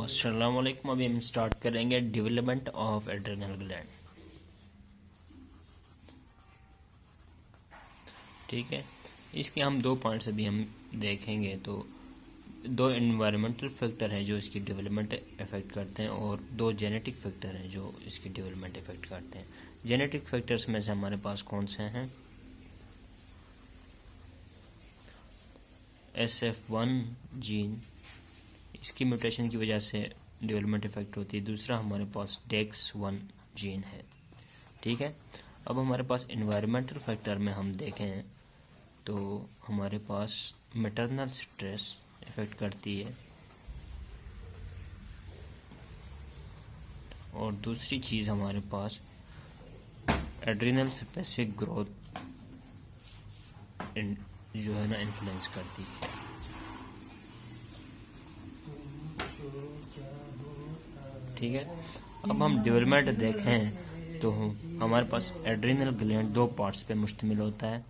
अस्सलाम वालेकुम। अभी हम स्टार्ट करेंगे डेवलपमेंट ऑफ एड्रेनल ग्लैंड। ठीक है, इसके हम दो पॉइंट्स अभी हम देखेंगे। तो दो एनवायरमेंटल फैक्टर हैं जो इसकी डेवलपमेंट इफेक्ट करते हैं और दो जेनेटिक फैक्टर हैं जो इसकी डेवलपमेंट इफेक्ट करते हैं। जेनेटिक फैक्टर्स में से हमारे पास कौन से हैं? SF1 जीन, इसकी म्यूटेशन की वजह से डेवलपमेंट इफेक्ट होती है। दूसरा हमारे पास DEX1 जीन है। ठीक है, अब हमारे पास एनवायरमेंटल फैक्टर में हम देखें तो हमारे पास मैटरनल स्ट्रेस इफेक्ट करती है और दूसरी चीज़ हमारे पास एड्रिनल स्पेसिफिक ग्रोथ जो है ना इन्फ्लुएंस करती है। ठीक है, अब हम डेवलपमेंट देखें तो हमारे पास एड्रिनल ग्लैंड दो पार्ट्स पे मुश्तमिल होता है।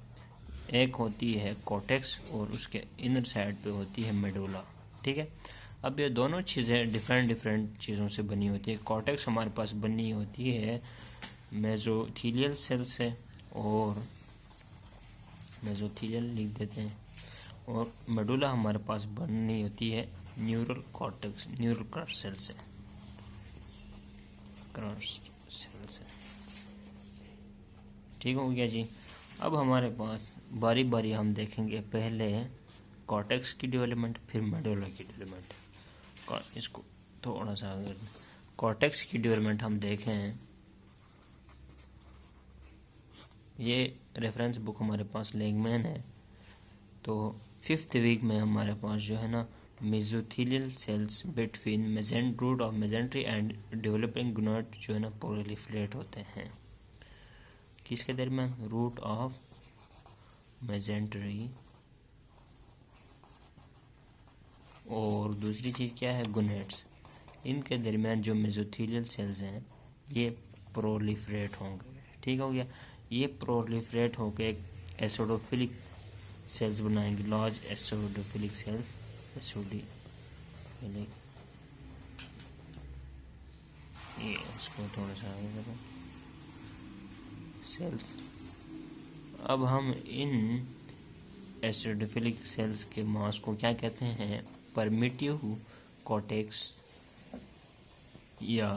एक होती है कॉर्टेक्स और उसके इनर साइड पे होती है मेडुला। ठीक है, अब ये दोनों चीज़ें डिफरेंट चीज़ों से बनी होती है। कॉर्टेक्स हमारे पास बनी होती है मेसोथीलियल सेल से, और मेसोथीलियल लिख देते हैं, और मेडुला हमारे पास बनी होती है neural cortex, neural crest cell से, क्रस्ट सेल से। ठीक हो गया जी। अब हमारे पास बारी बारी हम देखेंगे, पहले कॉर्टेक्स की डेवलपमेंट, फिर मेडुला की डेवलपमेंट। इसको थोड़ा सा अगर कॉर्टेक्स की डेवलपमेंट हम देखें, ये रेफरेंस बुक हमारे पास लेगमैन है। तो 5th वीक में हमारे पास जो है ना मेसोथीलियल सेल्स बिटवीन मेसेंट root of mesentery and developing gonad जो है ना प्रोलिफरेट होते हैं। किसके दरमियान? रूट ऑफ मेसेंट्री और दूसरी चीज़ क्या है? गुनेट्स। इनके दरमियान जो मेसोथीलियल सेल्स हैं ये प्रोलिफरेट होंगे। ठीक हो गया, ये प्रोलिफरेट होकर एक एसिडोफिलिक सेल्स बनाएंगे, लार्ज एसिडोफिलिक सेल्स, एसिडोफिलिक। ये इसको थोड़ा सा आगे करो, सेल्स। अब हम इन एसिडोफिलिक सेल्स के मास को क्या कहते हैं? परमिटिव कॉर्टेक्स या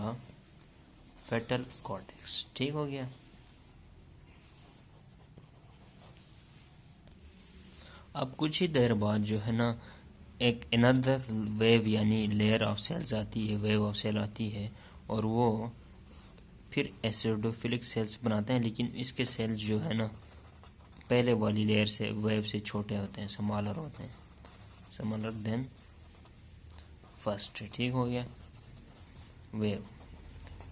फेटल कॉर्टेक्स। ठीक हो गया। अब कुछ ही देर बाद जो है ना एक अनदर वेव यानी लेयर ऑफ सेल्स आती है, वेव ऑफ सेल आती है, और वो फिर एसिडोफिलिक सेल्स बनाते हैं। लेकिन इसके सेल्स जो है ना पहले वाली लेयर से, वेव से छोटे होते हैं, स्मॉलर होते हैं, स्मॉलर देन फर्स्ट। ठीक हो गया, वेव।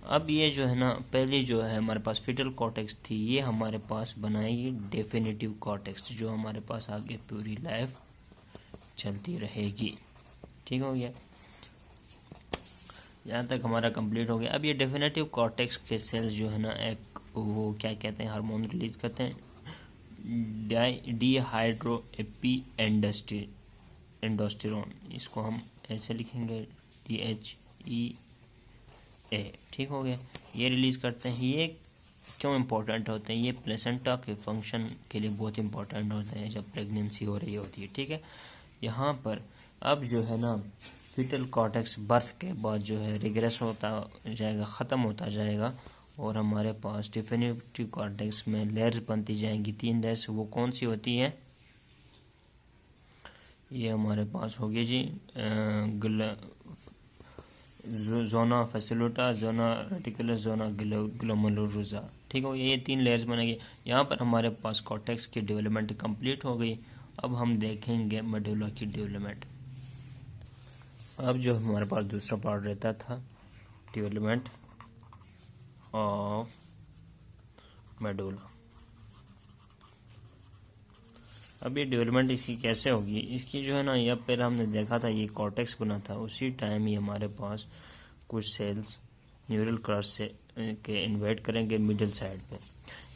अब ये जो है ना पहली जो है हमारे पास फिटल कॉर्टेक्स थी, ये हमारे पास बनाएगी डेफिनेटिव कॉर्टेक्स जो हमारे पास आगे पूरी लाइफ चलती रहेगी। ठीक हो गया, यहाँ तक हमारा कंप्लीट हो गया। अब ये डेफिनेटिव कॉर्टेक्स के सेल्स जो है ना एक वो क्या कहते हैं, हार्मोन रिलीज करते हैं, डीहाइड्रो एपी एंडोस्टेरोन। इसको हम ऐसे लिखेंगे DHEA। ठीक हो गया, ये रिलीज करते हैं। ये क्यों इम्पोर्टेंट होते हैं? ये प्लेसेंटा के फंक्शन के लिए बहुत इंपॉर्टेंट होते हैं जब प्रेगनेंसी हो रही होती है। ठीक है, यहाँ पर अब जो है ना फिटल कॉर्टेक्स बर्थ के बाद जो है रिग्रेस होता जाएगा, ख़त्म होता जाएगा, और हमारे पास डिफिनेटिव कॉर्टेक्स में लेयर्स बनती जाएंगी, 3 लेयर्स। वो कौन सी होती है? ये हमारे पास होगी जी जोना फैसिलोटा, जोना रेटिकुलस, जोना ग्लोमेरुलोसा। ठीक हो गया, ये 3 लेयर्स बनेगी। यहाँ पर हमारे पास कॉर्टेक्स की डेवलपमेंट कंप्लीट हो गई। अब हम देखेंगे मेडुला की डेवलपमेंट। अब जो हमारे पास दूसरा पार्ट रहता था डेवलपमेंट ऑफ मेडुला। अब ये डेवलपमेंट इसकी कैसे होगी? इसकी जो है ना, यह पहले हमने देखा था ये कॉर्टेक्स बना था, उसी टाइम ही हमारे पास कुछ सेल्स न्यूरल क्रस्ट से के इन्वाइट करेंगे मिडिल साइड पे।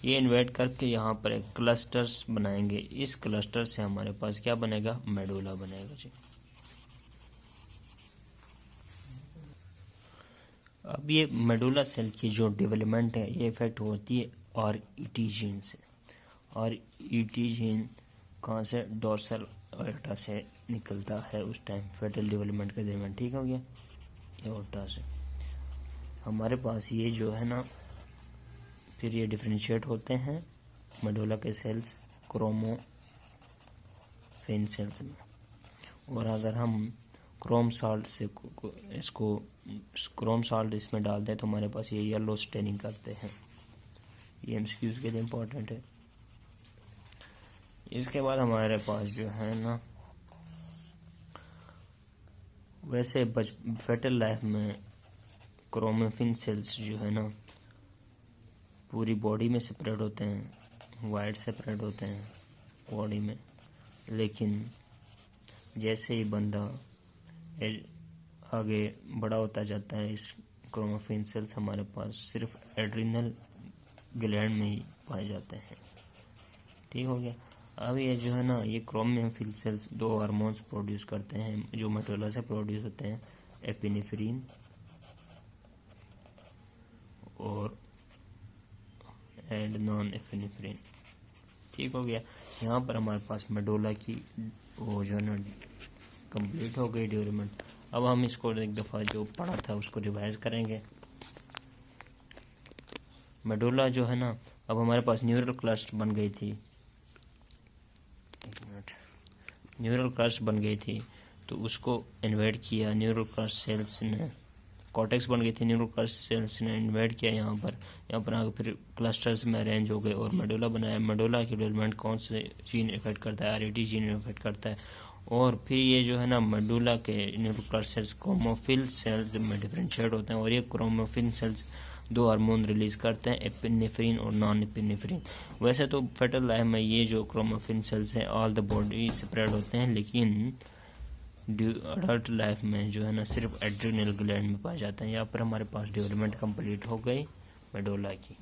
ये इन्वाइट करके यहाँ पर एक क्लस्टर्स बनाएंगे। इस क्लस्टर से हमारे पास क्या बनेगा? मेडुला बनेगा जी। अब ये मेडुला सेल की जो डेवलपमेंट है ये इफेक्ट होती है RET जीन से। और RET जीन कहाँ से? डोर्सल एओर्टा से निकलता है उस टाइम फेटल डेवलपमेंट के दरमियान। ठीक हो गया, एओर्टा से। हमारे पास ये जो है ना, फिर ये डिफ्रेंशिएट होते हैं मेडुला के सेल्स क्रोमोफिन सेल्स में। और अगर हम क्रोम साल्ट से इसको क्रोम साल्ट इसमें डाल दें तो हमारे पास ये येलो स्टेनिंग करते हैं। ये MCQs के लिए इम्पोर्टेंट है। इसके बाद हमारे पास जो है ना, वैसे फेटल लाइफ में क्रोमोफिन सेल्स जो है ना पूरी बॉडी में स्प्रेड होते हैं, वाइड स्प्रेड होते हैं बॉडी में। लेकिन जैसे ही बंदा आगे बड़ा होता जाता है, इस क्रोमोफिन सेल्स हमारे पास सिर्फ एड्रिनल ग्लैंड में ही पाए जाते हैं। ठीक हो गया। अब ये जो है ना, ये क्रोमोफिन सेल्स 2 हार्मोन्स प्रोड्यूस करते हैं जो मेडुला से प्रोड्यूस होते हैं, एपिनेफ्रिन और नॉन एपिनेफ्रिन। ठीक हो गया। यहाँ पर हमारे पास मेडुला की वो जो है ना कंप्लीट हो गई डेवलपमेंट। अब हम इसको एक दफ़ा जो पढ़ा था उसको रिवाइज करेंगे। मेडुला जो है ना, अब हमारे पास न्यूरल क्लस्टर बन गई थी। न्यूरल क्लस्टर बन गई थी तो उसको इन्वाइट किया न्यूरल क्लस्टर सेल्स ने। कॉर्टेक्स बन गई थी, न्यूरल क्लस्टर सेल्स ने इन्वाइट किया यहाँ पर आगे फिर क्लस्टर्स में अरेंज हो गए और मेडुला बनाया। मेडुला की डेवलपमेंट कौन से जीन इफेक्ट करता है? RET जीन इफेक्ट करता है। और फिर ये जो है ना मेडुला के neural cluster cells chromophil cells में डिफरेंशिएट होते हैं और ये क्रोमोफिन सेल्स 2 हार्मोन रिलीज करते हैं, एपिनेफ्रिन और नॉन एपिनेफ्रिन। वैसे तो फेटल लाइफ में ये जो क्रोमोफिन सेल्स हैं ऑल द बॉडी स्प्रेड होते हैं, लेकिन अडल्ट लाइफ में जो है ना सिर्फ एड्रिनल ग्लैंड में पाए जाते हैं। यहाँ पर हमारे पास डेवलपमेंट कंप्लीट हो गई मेडुला की।